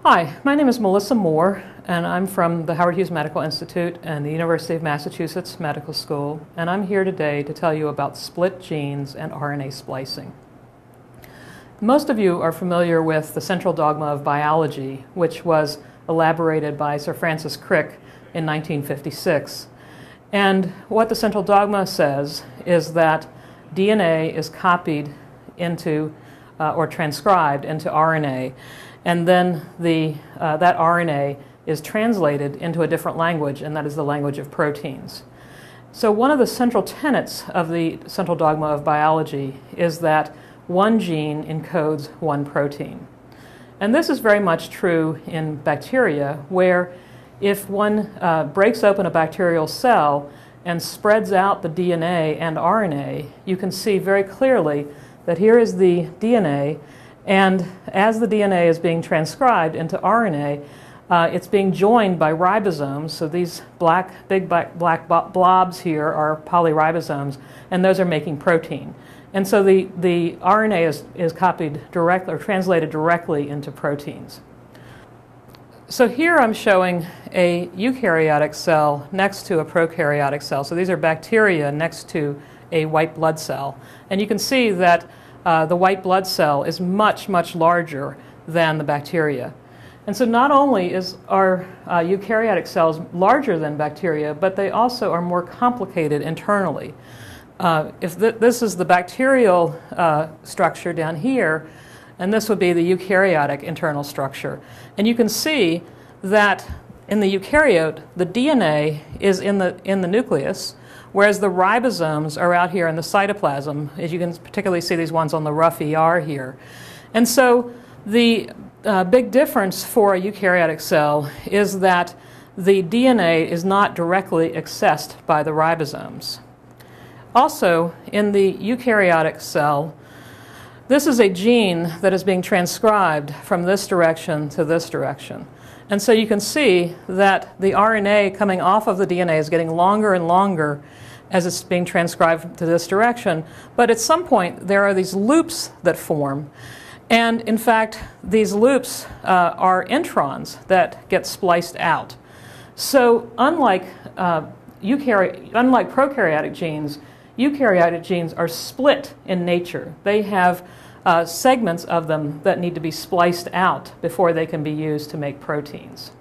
Hi, my name is Melissa Moore, and I'm from the Howard Hughes Medical Institute and the University of Massachusetts Medical School, and I'm here today to tell you about split genes and RNA splicing. Most of you are familiar with the central dogma of biology, which was elaborated by Sir Francis Crick in 1956. And what the central dogma says is that DNA is copied into or transcribed into RNA, and then that RNA is translated into a different language, and that is the language of proteins. So one of the central tenets of the central dogma of biology is that one gene encodes one protein. And this is very much true in bacteria, where if one breaks open a bacterial cell and spreads out the DNA and RNA, you can see very clearly that here is the DNA, and as the DNA is being transcribed into RNA, it's being joined by ribosomes. So these big black blobs here are polyribosomes, and those are making protein. And so the RNA is copied directly or translated directly into proteins. So here I'm showing a eukaryotic cell next to a prokaryotic cell. So these are bacteria next to a white blood cell. And you can see that the white blood cell is much, much larger than the bacteria. And so not only are eukaryotic cells larger than bacteria, but they also are more complicated internally. This is the bacterial structure down here, and this would be the eukaryotic internal structure. And you can see that in the eukaryote, the DNA is in the nucleus, whereas the ribosomes are out here in the cytoplasm, as you can particularly see these ones on the rough ER here. And so the big difference for a eukaryotic cell is that the DNA is not directly accessed by the ribosomes. Also, in the eukaryotic cell, this is a gene that is being transcribed from this direction to this direction. And so you can see that the RNA coming off of the DNA is getting longer and longer as it's being transcribed to this direction. But at some point, there are these loops that form. And in fact, these loops are introns that get spliced out. So unlike prokaryotic genes, eukaryotic genes are split in nature. They have segments of them that need to be spliced out before they can be used to make proteins.